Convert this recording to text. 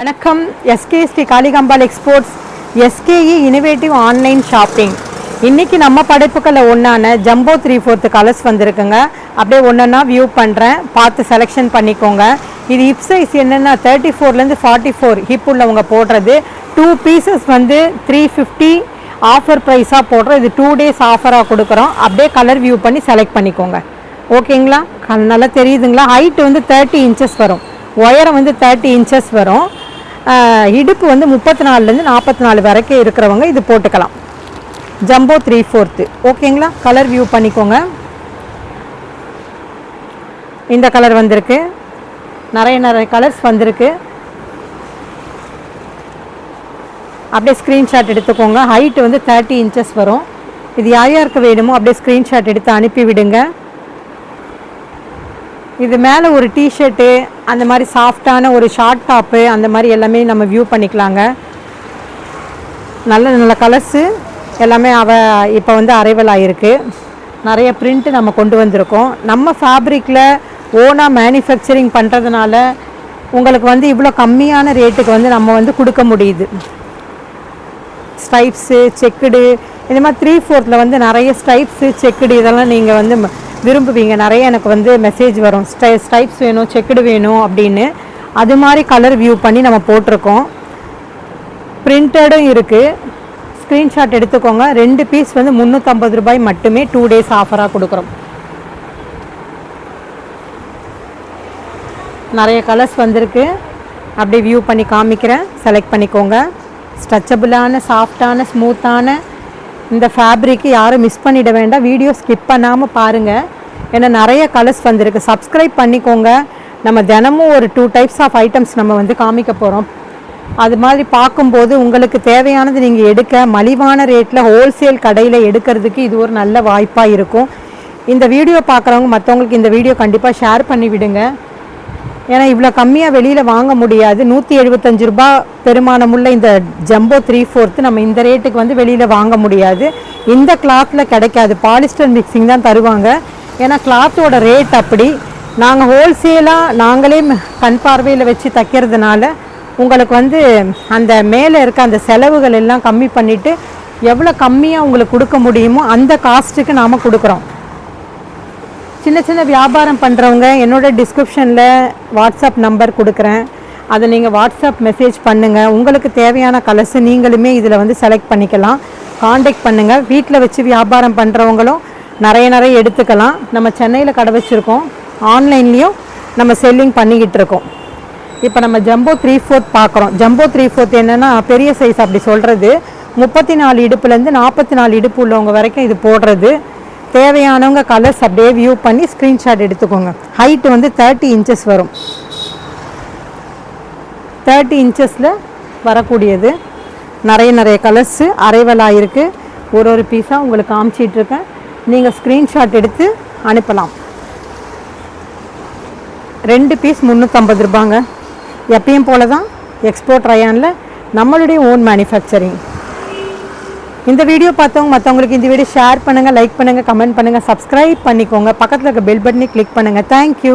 வணக்கம். SK Shri Kalikambal exports SKE innovative online shopping. இன்றைக்கி நம்ம படைப்புக்களில் ஒன்றான ஜம்போ 3/4 கலர்ஸ் வந்திருக்குங்க. அப்படியே ஒன்றா வியூ பண்ணுறேன், பார்த்து செலெக்ஷன் பண்ணிக்கோங்க. இது ஹிப் சைஸ் என்னென்னா 34லேருந்து 44 ஹிப் உள்ளவங்க போடுறது. 2 பீசஸ் வந்து 350 ஆஃபர் ப்ரைஸாக போடுறோம். இது 2 டேஸ் ஆஃபராக கொடுக்குறோம். அப்படியே கலர் வியூ பண்ணி செலக்ட் பண்ணிக்கோங்க. ஓகேங்களா? நல்லா தெரியுதுங்களா? ஹைட்டு வந்து 30 இன்ச்சஸ் வரும், உயரம் வந்து 30 இன்ச்சஸ் வரும். இடுப்பு வந்து 34லேருந்து 44 வரைக்கும் இருக்கிறவங்க இது போட்டுக்கலாம். ஜம்போ 3/4. ஓகேங்களா? கலர் வியூ பண்ணிக்கோங்க. இந்த கலர் வந்திருக்கு, நிறைய கலர்ஸ் வந்திருக்கு. அப்படியே ஸ்க்ரீன்ஷாட் எடுத்துக்கோங்க. ஹைட்டு வந்து 30 இன்ச்சஸ் வரும். இது யாருக்கு வேணுமோ அப்படியே ஸ்க்ரீன்ஷாட் எடுத்து அனுப்பி விடுங்க. இது மேலே ஒரு டிஷர்ட்டு, அந்த மாதிரி சாஃப்டான ஒரு ஷார்ட் டாப்பு, அந்த மாதிரி எல்லாமே நம்ம வியூ பண்ணிக்கலாங்க. நல்ல நல்ல கலர்ஸு எல்லாமே இப்போ வந்து அரைவல் ஆகிருக்கு. நிறைய பிரிண்ட்டு நம்ம கொண்டு வந்திருக்கோம். நம்ம ஃபேப்ரிக்கில் ஓனாக மேனுஃபேக்சரிங் பண்ணுறதுனால உங்களுக்கு வந்து இவ்வளோ கம்மியான ரேட்டுக்கு வந்து நம்ம வந்து கொடுக்க முடியுது. ஸ்ட்ரைப்ஸு, செக்குடு, இந்த மாதிரி 3/4 வந்து நிறைய ஸ்ட்ரைப்ஸு, செக்குடு இதெல்லாம் நீங்கள் வந்து விரும்புவீங்க. நிறைய எனக்கு வந்து மெசேஜ் வரும், ஸ்ட்ரைப்ஸ் வேணும், செக்குடு வேணும் அப்படின்னு. அது மாதிரி கலர் வியூ பண்ணி நம்ம போட்டிருக்கோம். பிரிண்டடும் இருக்குது. ஸ்க்ரீன்ஷாட் எடுத்துக்கோங்க. 2 பீஸ் வந்து 350 ரூபாய் மட்டுமே 2 டேஸ் ஆஃபராக கொடுக்குறோம். நிறைய கலர்ஸ் வந்திருக்கு. அப்படியே வியூ பண்ணி காமிக்கிறேன், செலக்ட் பண்ணிக்கோங்க. ஸ்ட்ரெச்சபிளான, சாஃப்டான, ஸ்மூத்தான இந்த ஃபேப்ரிக்கு யாரும் மிஸ் பண்ணிட வேண்டாம். வீடியோ ஸ்கிப் பண்ணாமல் பாருங்கள், ஏன்னா நிறைய கலர்ஸ் வந்திருக்கு. சப்ஸ்கிரைப் பண்ணிக்கோங்க. நம்ம தினமும் ஒரு 2 டைப்ஸ் ஆஃப் ஐட்டம்ஸ் நம்ம வந்து காமிக்க போகிறோம். அது மாதிரி பார்க்கும்போது உங்களுக்கு தேவையானது நீங்கள் எடுக்க மலிவான ரேட்டில் ஹோல்சேல் கடையில் எடுக்கிறதுக்கு இது ஒரு நல்ல வாய்ப்பாக இருக்கும். இந்த வீடியோ பார்க்குறவங்க மற்றவங்களுக்கு இந்த வீடியோ கண்டிப்பாக ஷேர் பண்ணி விடுங்க. ஏன்னா இவ்வளோ கம்மியாக வெளியில் வாங்க முடியாது. 175 ரூபா பெருமானமுள்ள இந்த ஜம்போ 3/4 நம்ம இந்த ரேட்டுக்கு வந்து வெளியில் வாங்க முடியாது. இந்த கிளாத்தில் கிடைக்காது. பாலிஸ்டர் மிக்சிங் தான் தருவாங்க. ஏன்னா கிளாத்தோட ரேட் அப்படி. நாங்கள் ஹோல்சேலாக நாங்களே கண் பார்வையில் வச்சு தைக்கிறதுனால உங்களுக்கு வந்து அந்த மேலே இருக்க அந்த செலவுகள் எல்லாம் கம்மி பண்ணிவிட்டு எவ்வளோ கம்மியாக உங்களுக்கு கொடுக்க முடியுமோ அந்த காஸ்ட்டுக்கு நாம் கொடுக்குறோம். சின்ன சின்ன வியாபாரம் பண்ணுறவங்க என்னோடய டிஸ்கிரிப்ஷனில் வாட்ஸ்அப் நம்பர் கொடுக்குறேன். அதை நீங்கள் வாட்ஸ்அப் மெசேஜ் பண்ணுங்கள். உங்களுக்கு தேவையான கலர்ஸு நீங்களுமே இதில் வந்து செலக்ட் பண்ணிக்கலாம். காண்டாக்ட் பண்ணுங்கள். வீட்டில் வச்சு வியாபாரம் பண்ணுறவங்களும் நிறைய எடுத்துக்கலாம். நம்ம சென்னையில் கடை வச்சுருக்கோம். ஆன்லைன்லேயும் நம்ம செல்லிங் பண்ணிக்கிட்டு இருக்கோம். இப்போ நம்ம ஜம்போ 3/4 பார்க்குறோம். ஜம்போ 3/4 என்னென்னா பெரிய சைஸ் அப்படி சொல்கிறது. 34 இடுப்புலேருந்து 44 இடுப்பு உள்ளவங்க வரைக்கும் இது போடுறது. தேவையானவங்க கலர்ஸ் அப்படியே வியூ பண்ணி ஸ்க்ரீன்ஷாட் எடுத்துக்கோங்க. ஹைட்டு வந்து 30 இன்ச்சஸ் வரும். 30 இன்ச்சஸில் வரக்கூடியது. நிறைய கலர்ஸு அரைவலாக இருக்குது. ஒரு பீஸாக உங்களுக்கு காமிச்சிட்ருக்கேன். நீங்கள் ஸ்க்ரீன்ஷாட் எடுத்து அனுப்பலாம். 2 பீஸ் 350 ரூபாங்க. எப்பயும் போல தான் எக்ஸ்போர்ட் ரயானில் நம்மளுடைய ஓன் மேனுஃபேக்சரிங். இந்த வீடியோ பார்த்தவங்க மற்றவங்களுக்கு இந்த வீடியோ ஷேர் பண்ணுங்கள், லைக் பண்ணுங்கள், கமெண்ட் பண்ணுங்கள், சப்ஸ்கிரைப் பண்ணிக்கோங்க. பக்கத்தில் இருக்க பெல் பட்டனை கிளிக் பண்ணுங்கள். தேங்க்யூ.